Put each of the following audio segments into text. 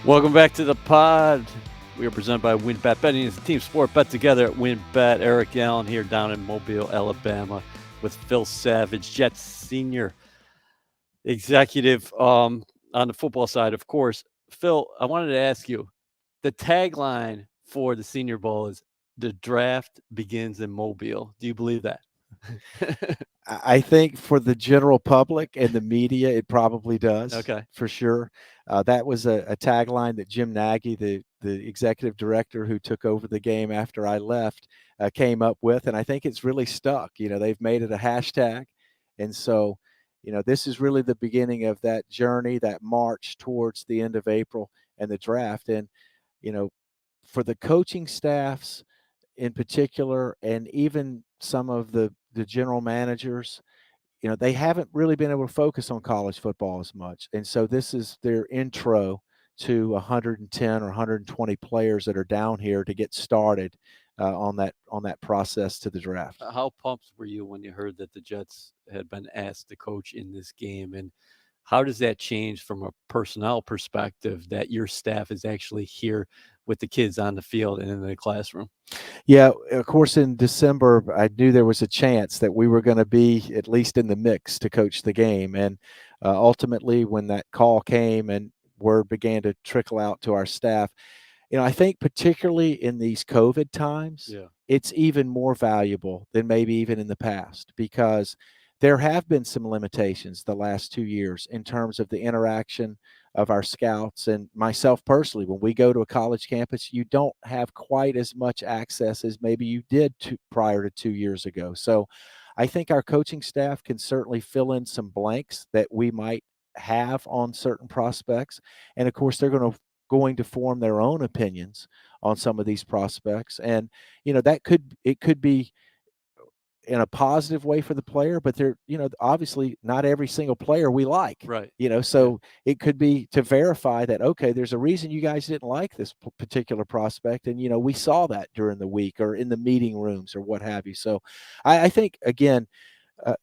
Welcome back to the pod. We are presented by WinBet. Betting is a team sport. Bet together at WinBet. Eric Allen here down in Mobile, Alabama, with Phil Savage, Jets senior executive on the football side, of course. Phil, I wanted to ask you, the tagline for the Senior Bowl is "The draft begins in Mobile." Do you believe that? I think for the general public and the media, it probably does Okay. for sure. That was a tagline that Jim Nagy, the executive director who took over the game after I left, came up with, and I think it's really stuck. They've made it a hashtag, and so this is really the beginning of that journey, that march towards the end of April and the draft. And you know, for the coaching staffs in particular, and even some of the general managers, they haven't really been able to focus on college football as much. And so this is their intro to 110 or 120 players that are down here to get started on that process to the draft. How pumped were you when you heard that the Jets had been asked to coach in this game? And how does that change from a personnel perspective that your staff is actually here with the kids on the field and in the classroom? Yeah, of course, in December, I knew there was a chance that we were going to be at least in the mix to coach the game. And ultimately, when that call came and word began to trickle out to our staff, I think particularly in these COVID times, Yeah. it's even more valuable than maybe even in the past, because there have been some limitations the last 2 years in terms of the interaction of our scouts and myself personally. When we go to a college campus, you don't have quite as much access as maybe you did prior to 2 years ago. So I think our coaching staff can certainly fill in some blanks that we might have on certain prospects. And of course, they're going to form their own opinions on some of these prospects. And it could be in a positive way for the player, but they're, obviously not every single player we like. Right. Yeah. So it could be to verify that, okay, there's a reason you guys didn't like this particular prospect, and we saw that during the week or in the meeting rooms or what have you. So I think, again,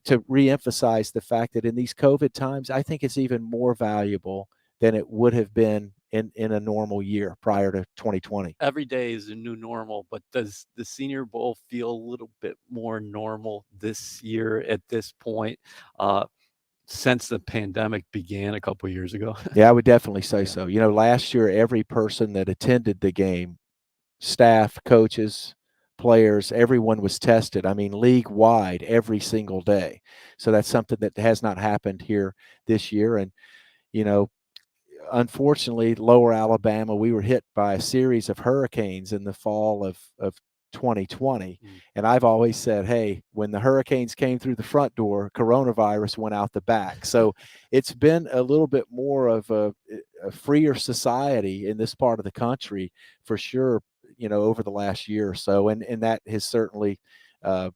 to reemphasize the fact that in these COVID times, I think it's even more valuable than it would have been in a normal year prior to 2020. Every day is a new normal, but does the Senior Bowl feel a little bit more normal this year at this point, uh, since the pandemic began a couple years ago? Yeah, I would definitely say Yeah. so. Last year, every person that attended the game, staff, coaches, players, everyone was tested. I mean, league wide every single day. So that's something that has not happened here this year. And, you know, unfortunately, lower Alabama, we were hit by a series of hurricanes in the fall of 2020. Mm. And I've always said, hey, when the hurricanes came through the front door, coronavirus went out the back. So it's been a little bit more of a freer society in this part of the country for sure, over the last year or so. And that has certainly, uh,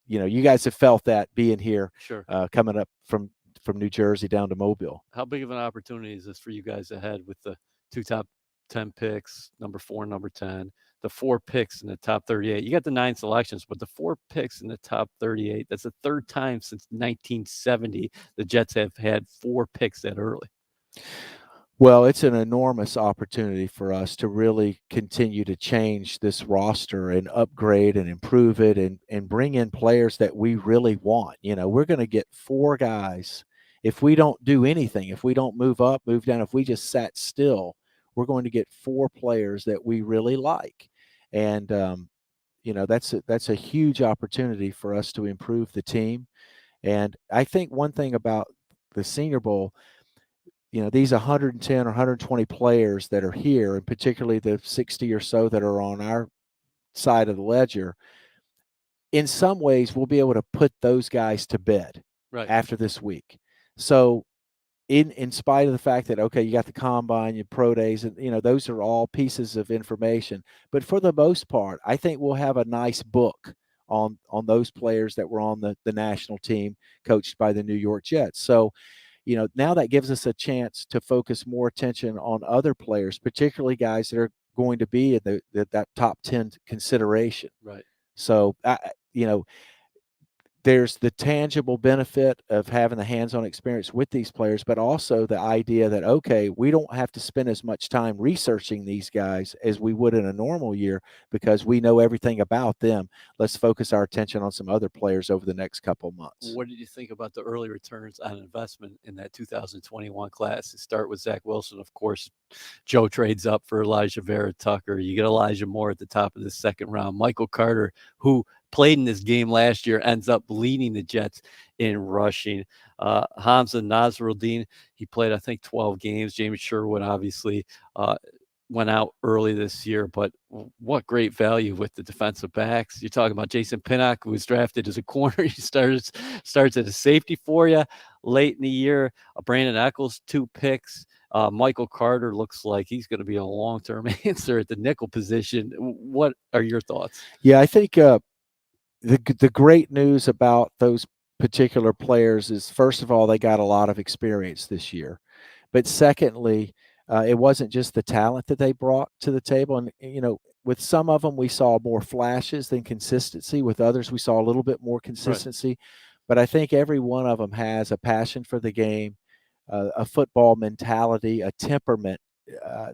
you guys have felt that being here, Sure. coming up from New Jersey down to Mobile. How big of an opportunity is this for you guys ahead with the two top 10 picks, number 4 and number 10, the 4 picks in the top 38? You got the 9 selections, but the 4 picks in the top 38, that's the third time since 1970 the Jets have had 4 picks that early. Well, it's an enormous opportunity for us to really continue to change this roster and upgrade and improve it, and bring in players that we really want. We're going to get 4 guys. If we don't do anything, if we don't move up, move down, if we just sat still, we're going to get 4 players that we really like. And, that's a huge opportunity for us to improve the team. And I think one thing about the Senior Bowl, these 110 or 120 players that are here, and particularly the 60 or so that are on our side of the ledger, in some ways, we'll be able to put those guys to bed Right. after this week. So, in spite of the fact that, okay, you got the combine, your pro days, and those are all pieces of information, but for the most part, I think we'll have a nice book on those players that were on the national team coached by the New York Jets. So, now that gives us a chance to focus more attention on other players, particularly guys that are going to be in that top 10 consideration. Right. So, you know, there's the tangible benefit of having the hands-on experience with these players, but also the idea that, okay, we don't have to spend as much time researching these guys as we would in a normal year because we know everything about them. Let's focus our attention on some other players over the next couple months. What did you think about the early returns on investment in that 2021 class? To start with Zach Wilson, of course, Joe trades up for Elijah Vera Tucker. You get Elijah Moore at the top of the second round. Michael Carter, who played in this game last year, ends up leading the Jets in rushing. Hamza Nasruddin, he played, I think, 12 games. Jamie Sherwood, obviously, went out early this year, but what great value with the defensive backs. You're talking about Jason Pinnock, who was drafted as a corner. He starts at a safety for you late in the year. Brandon Eccles, 2 picks. Michael Carter looks like he's going to be a long-term answer at the nickel position. What are your thoughts? Yeah, I think the great news about those particular players is, first of all, they got a lot of experience this year. But secondly, it wasn't just the talent that they brought to the table. And, with some of them, we saw more flashes than consistency. With others, we saw a little bit more consistency. Right. But I think every one of them has a passion for the game, a football mentality, a temperament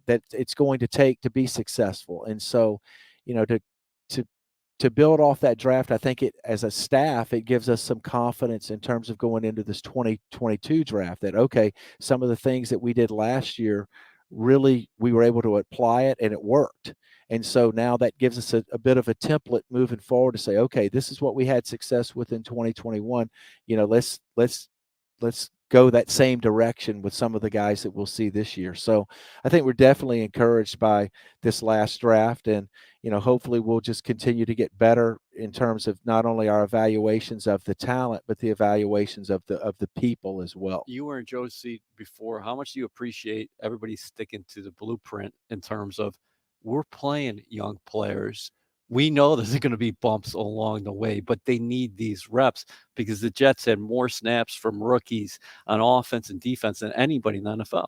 that it's going to take to be successful. And so, to to build off that draft, I think it, as a staff, it gives us some confidence in terms of going into this 2022 draft that, okay, some of the things that we did last year, really, we were able to apply it and it worked. And so now that gives us a bit of a template moving forward to say, okay, this is what we had success with in 2021. Let's go that same direction with some of the guys that we'll see this year. So I think we're definitely encouraged by this last draft, and hopefully we'll just continue to get better in terms of not only our evaluations of the talent, but the evaluations of the people as well. You were in Joe's seat before. How much do you appreciate everybody sticking to the blueprint in terms of we're playing young players? We know there's going to be bumps along the way, but they need these reps because the Jets had more snaps from rookies on offense and defense than anybody in the NFL.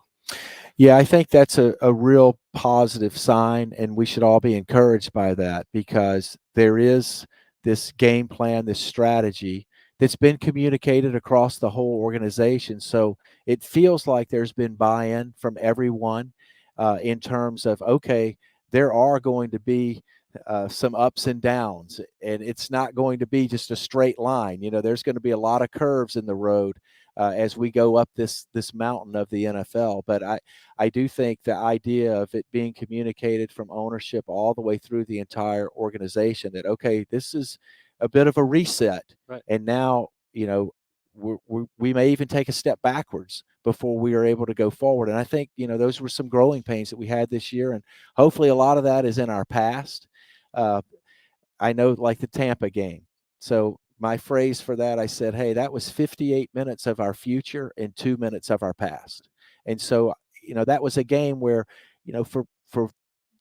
Yeah, I think that's a real positive sign, and we should all be encouraged by that because there is this game plan, this strategy that's been communicated across the whole organization. So it feels like there's been buy-in from everyone in terms of, okay, there are going to be some ups and downs, and it's not going to be just a straight line. There's going to be a lot of curves in the road as we go up this mountain of the NFL. But I do think the idea of it being communicated from ownership all the way through the entire organization that, okay, this is a bit of a reset. Right. And now, we may even take a step backwards before we are able to go forward. And I think, those were some growing pains that we had this year. And hopefully a lot of that is in our past. I know, like the Tampa game. So my phrase for that, I said, hey, that was 58 minutes of our future and 2 minutes of our past. And so, that was a game where, for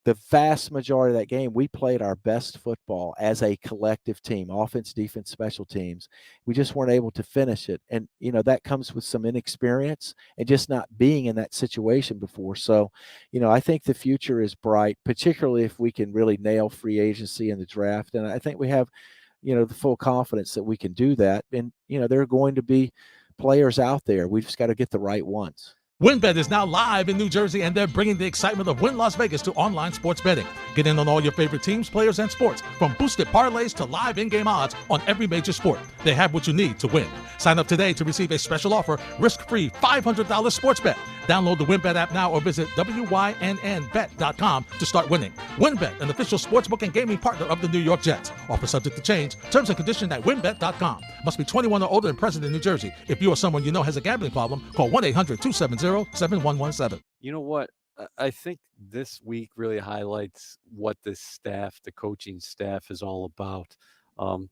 the vast majority of that game, we played our best football as a collective team, offense, defense, special teams. We just weren't able to finish it. And, that comes with some inexperience and just not being in that situation before. So, I think the future is bright, particularly if we can really nail free agency in the draft. And I think we have, the full confidence that we can do that. And, there are going to be players out there. We've just got to get the right ones. WynnBET is now live in New Jersey, and they're bringing the excitement of Wynn Las Vegas to online sports betting. Get in on all your favorite teams, players, and sports, from boosted parlays to live in-game odds on every major sport. They have what you need to win. Sign up today to receive a special offer, risk-free $500 sports bet. Download the WynnBET app now or visit wynnbet.com to start winning. WynnBET, an official sportsbook and gaming partner of the New York Jets. Offer subject to change. Terms and conditions at wynnbet.com. Must be 21 or older and present in New Jersey. If you or someone you know has a gambling problem, call 1-800-270-7117. You know what? I think this week really highlights what this staff, the coaching staff, is all about.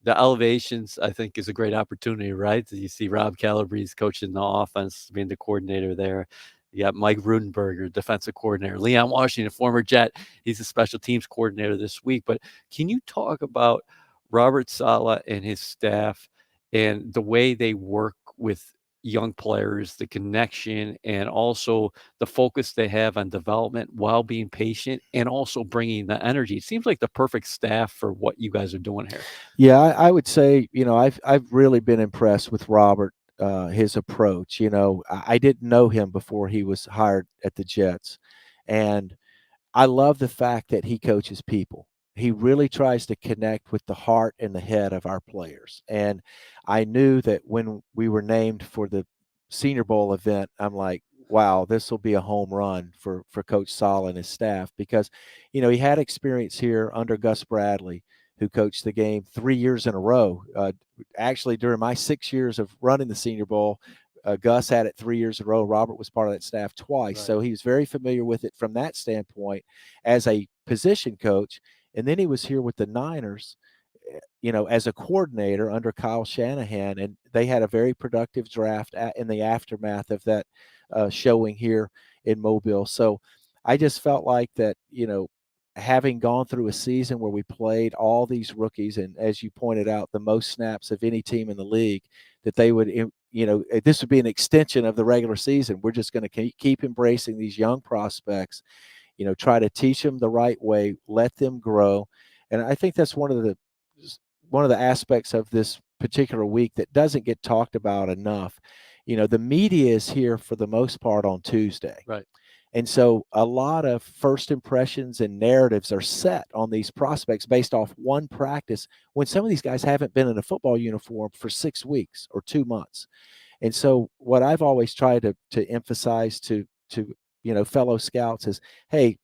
The elevations, I think, is a great opportunity, right? You see Rob Calabrese coaching the offense, being the coordinator there. You got Mike Rudenberger, defensive coordinator. Leon Washington, former Jet. He's a special teams coordinator this week. But can you talk about Robert Saleh and his staff and the way they work with young players, the connection, and also the focus they have on development while being patient and also bringing the energy. It seems like the perfect staff for what you guys are doing here. Yeah, I would say, I've really been impressed with Robert, his approach. I didn't know him before he was hired at the Jets, and I love the fact that he coaches people. He really tries to connect with the heart and the head of our players. And I knew that when we were named for the Senior Bowl event, I'm like, wow, this will be a home run for Coach Sala and his staff because, he had experience here under Gus Bradley, who coached the game 3 years in a row. Actually, during my 6 years of running the Senior Bowl, Gus had it 3 years in a row. Robert was part of that staff twice. Right. So he was very familiar with it from that standpoint as a position coach. And then he was here with the Niners, as a coordinator under Kyle Shanahan. And they had a very productive draft in the aftermath of that showing here in Mobile. So I just felt like that, having gone through a season where we played all these rookies, and as you pointed out, the most snaps of any team in the league, that they would, this would be an extension of the regular season. We're just going to keep embracing these young prospects, try to teach them the right way, let them grow. And I think that's one of the aspects of this particular week that doesn't get talked about enough. The media is here for the most part on Tuesday. Right. And so a lot of first impressions and narratives are set on these prospects based off one practice when some of these guys haven't been in a football uniform for 6 weeks or 2 months. And so what I've always tried to emphasize to fellow scouts is, hey,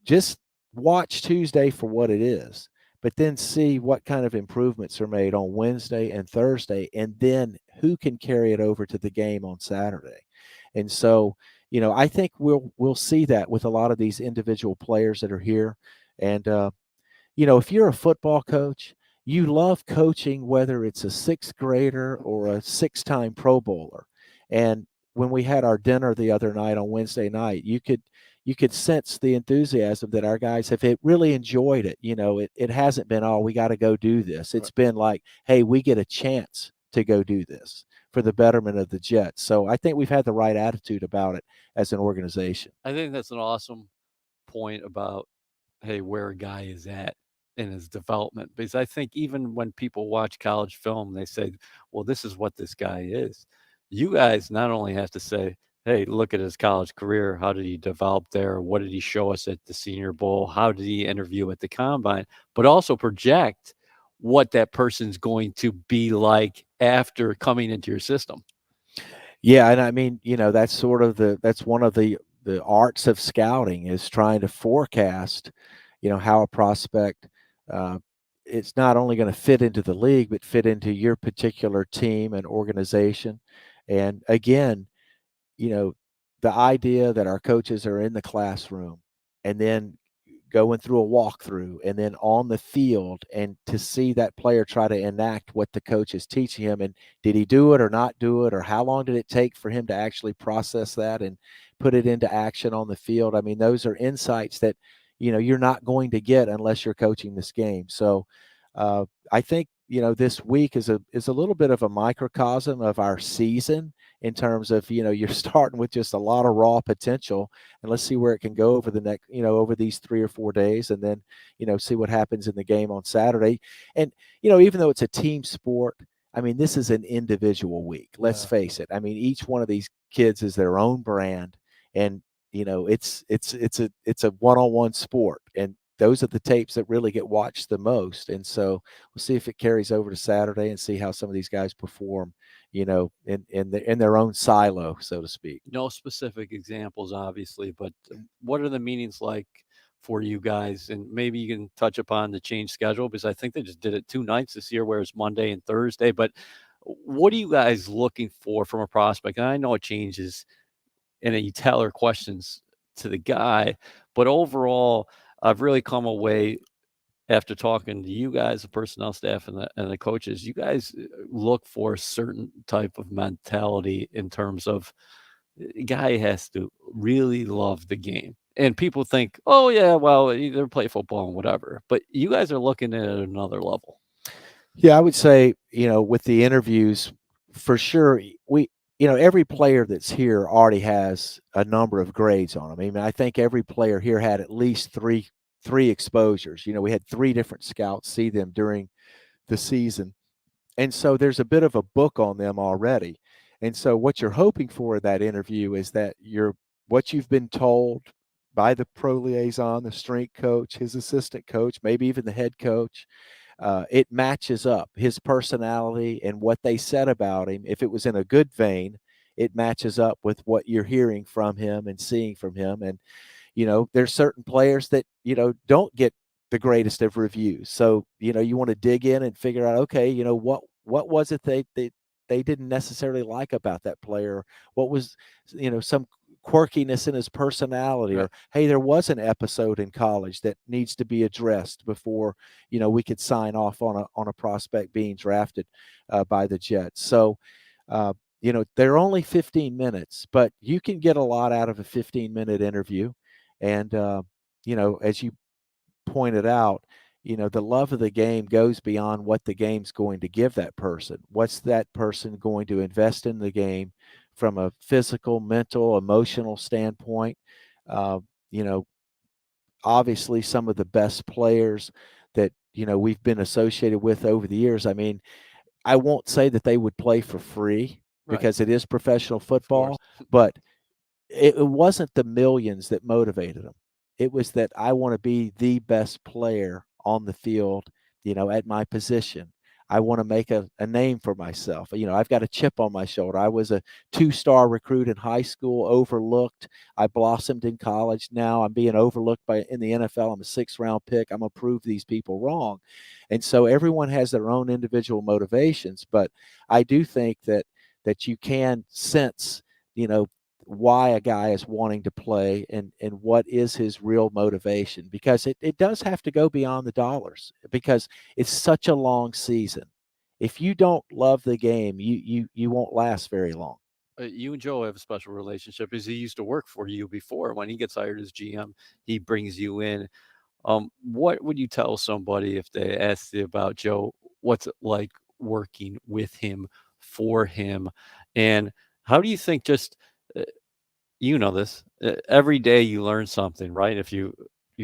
just watch Tuesday for what it is, but then see what kind of improvements are made on Wednesday and Thursday, and then who can carry it over to the game on Saturday. And so, I think we'll see that with a lot of these individual players that are here. And if you're a football coach, you love coaching whether it's a sixth grader or a six-time Pro Bowler. And when we had our dinner the other night on Wednesday night, you could sense the enthusiasm that our guys have really enjoyed it. It hasn't been, oh, we got to go do this. It's been like, hey, we get a chance to go do this for the betterment of the Jets. So I think we've had the right attitude about it as an organization. I think that's an awesome point about, hey, where a guy is at in his development. Because I think even when people watch college film, they say, well, this is what this guy is. You guys not only have to say, hey, look at his college career. How did he develop there? What did he show us at the Senior Bowl? How did he interview at the Combine? But also project what that person's going to be like after coming into your system. Yeah, and I mean, that's one of the arts of scouting is trying to forecast, how a prospect it's not only going to fit into the league, but fit into your particular team and organization. And again, you know, the idea that our coaches are in the classroom and then going through a walkthrough and then on the field, and to see that player try to enact what the coach is teaching him, and did he do it or not do it, or how long did it take for him to actually process that and put it into action on the field? I mean, those are insights that you're not going to get unless you're coaching this game. So I think this week is a little bit of a microcosm of our season, in terms of you're starting with just a lot of raw potential, and let's see where it can go over the next over these 3 or 4 days, and then see what happens in the game on Saturday. And even though it's a team sport, I mean, this is an individual week. Let's face it. I mean, each one of these kids is their own brand, and it's a one-on-one sport, and those are the tapes that really get watched the most. And so we'll see if it carries over to Saturday and see how some of these guys perform, in their own silo, so to speak. No specific examples, obviously, but what are the meetings like for you guys? And maybe you can touch upon the change schedule, because I think they just did it 2 nights this year, where it's Monday and Thursday. But what are you guys looking for from a prospect? And I know it changes, and you tailor questions to the guy, but overall, I've really come away after talking to you guys, the personnel staff and the coaches. You guys look for a certain type of mentality in terms of guy has to really love the game. And people think, oh yeah, well, either play football and whatever. But you guys are looking at another level. Yeah, I would say, with the interviews, for sure, every player that's here already has a number of grades on them. I mean, I think every player here had at least three exposures. We had three different scouts see them during the season. And so there's a bit of a book on them already. And so what you're hoping for in that interview is that what you've been told by the pro liaison, the strength coach, his assistant coach, maybe even the head coach, it matches up his personality and what they said about him. If it was in a good vein, it matches up with what you're hearing from him and seeing from him. And there's certain players that don't get the greatest of reviews. So you want to dig in and figure out, okay, what was it they didn't necessarily like about that player? What was some quirkiness in his personality, Right. or hey, there was an episode in college that needs to be addressed before we could sign off on a prospect being drafted by the Jets. So they're only 15 minutes, but you can get a lot out of a 15-minute interview. And as you pointed out, the love of the game goes beyond what the game's going to give that person. What's that person going to invest in the game from a physical, mental, emotional standpoint? Uh, you know, Obviously, some of the best players that we've been associated with over the years. I mean, I won't say that they would play for free Right. because it is professional Of course. football, but it wasn't the millions that motivated him. It was that I want to be the best player on the field, at my position. I want to make a name for myself. I've got a chip on my shoulder. I was a 2-star recruit in high school, overlooked. I blossomed in college. Now I'm being overlooked in the NFL. I'm a 6th-round pick. I'm going to prove these people wrong. And so everyone has their own individual motivations, but I do think that you can sense, you know, why a guy is wanting to play and what is his real motivation, because it does have to go beyond the dollars, because it's such a long season. If you don't love the game, you won't last very long. You and Joe have a special relationship because he used to work for you before. When he gets hired as GM, he brings you in. What would you tell somebody if they asked you about Joe? What's it like working with him, for him, and how do you think? Just uh, this every day you learn something, right? If you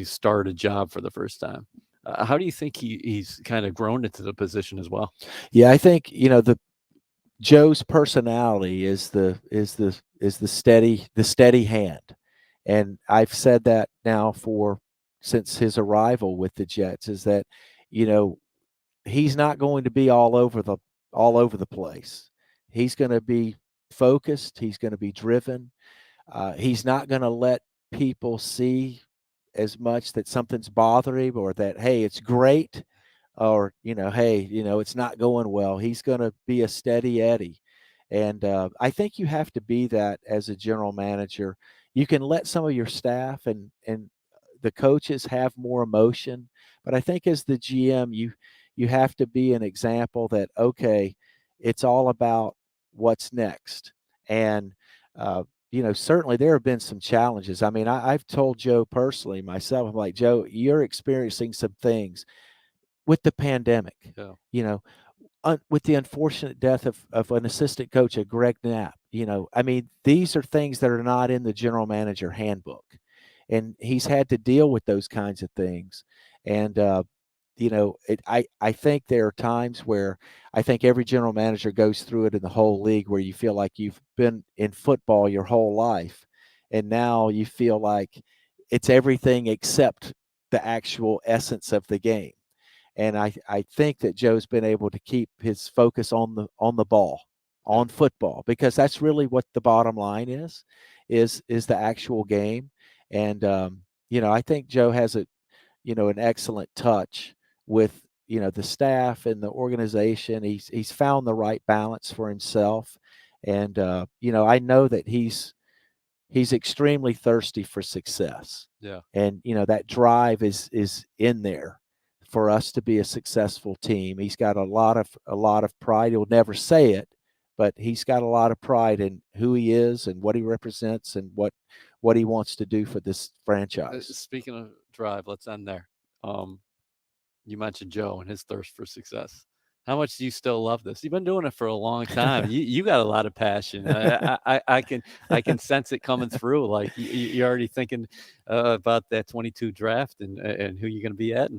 start a job for the first time, how do you think he's kind of grown into the position as well? Yeah, I think the Joe's personality is the steady hand, and I've said that now for since his arrival with the Jets, is that you know he's not going to be all over the place. He's going to be focused. He's going to be driven. He's not going to let people see as much that something's bothering him, or that hey, it's great, or hey, it's not going well. He's going to be a steady Eddie, and I think you have to be that as a general manager. You can let some of your staff and the coaches have more emotion, but I think as the GM, you have to be an example that okay, it's all about what's next. And certainly there have been some challenges. I mean, I've told Joe personally, myself, I'm like, Joe, you're experiencing some things with the pandemic, Yeah. you know, with the unfortunate death of an assistant coach, a Greg Knapp. I mean, these are things that are not in the general manager handbook, and he's had to deal with those kinds of things. And I think there are times where I think every general manager goes through it in the whole league, where you feel like you've been in football your whole life, and now you feel like it's everything except the actual essence of the game. And I think that Joe's been able to keep his focus on the ball, Yeah. on football, because that's really what the bottom line is the actual game. And I think Joe has an excellent touch with the staff and the organization. He's found the right balance for himself, and I know that he's extremely thirsty for success. Yeah. And that drive is in there for us to be a successful team. He's got a lot of pride. He'll never say it, but he's got a lot of pride in who he is and what he represents and what he wants to do for this franchise. Speaking of drive, let's end there. Um, you mentioned Joe and his thirst for success. How much do you still love this? You've been doing it for a long time. You got a lot of passion. I can sense it coming through. Like you're already thinking about that 22 draft and who you're going to be at.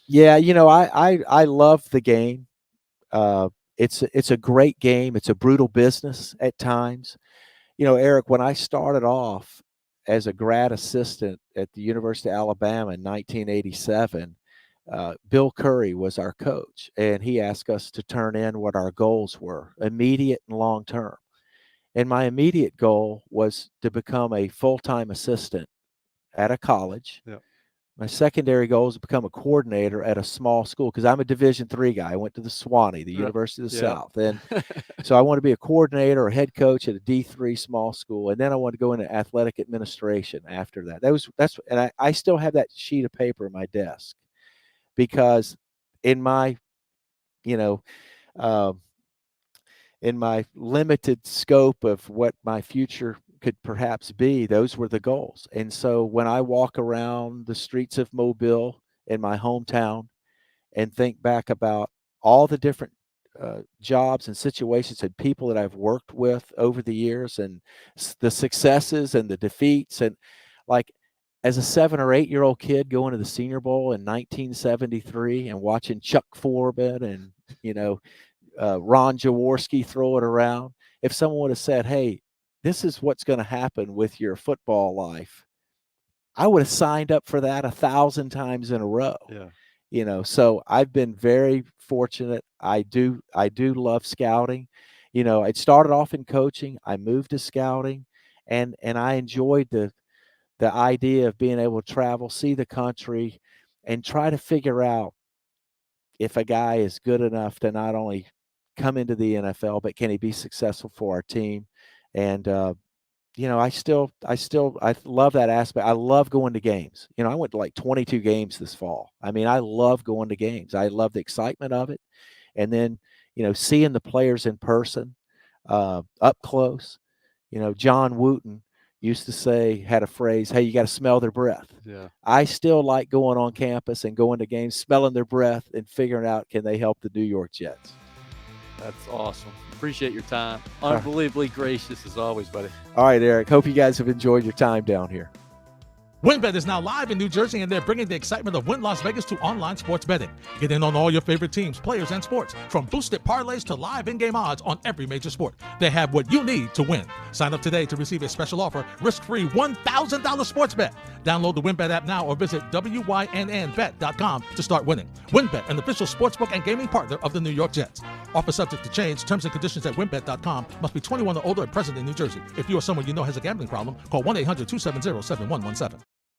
Yeah, I love the game. It's a great game. It's a brutal business at times. Eric, when I started off as a grad assistant at the University of Alabama in 1987, Bill Curry was our coach, and he asked us to turn in what our goals were, immediate and long term. And my immediate goal was to become a full-time assistant at a college. Yep. My secondary goal is to become a coordinator at a small school because I'm a Division III guy. I went to the Swanee, the University of the South, and so I want to be a coordinator or head coach at a D3 small school, and then I want to go into athletic administration after that. And I still have that sheet of paper in my desk because in my, you know, in my limited scope of what my future could perhaps be, those were the goals. And so when I walk around the streets of Mobile in my hometown and think back about all the different jobs and situations and people that I've worked with over the years and the successes and the defeats, and like as a 7 or 8 year old kid going to the Senior Bowl in 1973 and watching Chuck Foreman and, Ron Jaworski throw it around. If someone would have said, hey, this is what's going to happen with your football life, I would have signed up for that 1,000 times in a row. Yeah. So I've been very fortunate. I do love scouting. It started off in coaching. I moved to scouting, and I enjoyed the idea of being able to travel, see the country, and try to figure out if a guy is good enough to not only come into the NFL, but can he be successful for our team? And I love that aspect. I love going to games. I went to like 22 games this fall. I mean, I love going to games. I love the excitement of it. And then, seeing the players in person, up close. John Wooten had a phrase, hey, you got to smell their breath. Yeah. I still like going on campus and going to games, smelling their breath and figuring out, can they help the New York Jets? That's awesome. Appreciate your time. Unbelievably gracious as always, buddy. All right, Eric. Hope you guys have enjoyed your time down here. WynnBET is now live in New Jersey, and they're bringing the excitement of Wynn Las Vegas to online sports betting. Get in on all your favorite teams, players, and sports, from boosted parlays to live in-game odds on every major sport. They have what you need to win. Sign up today to receive a special offer, risk-free $1,000 sports bet. Download the WynnBET app now or visit wynnbet.com to start winning. WynnBET, an official sportsbook and gaming partner of the New York Jets. Offer subject to change. Terms and conditions at wynnbet.com. Must be 21 or older and present in New Jersey. If you or someone you know has a gambling problem, call 1-800-270-7117.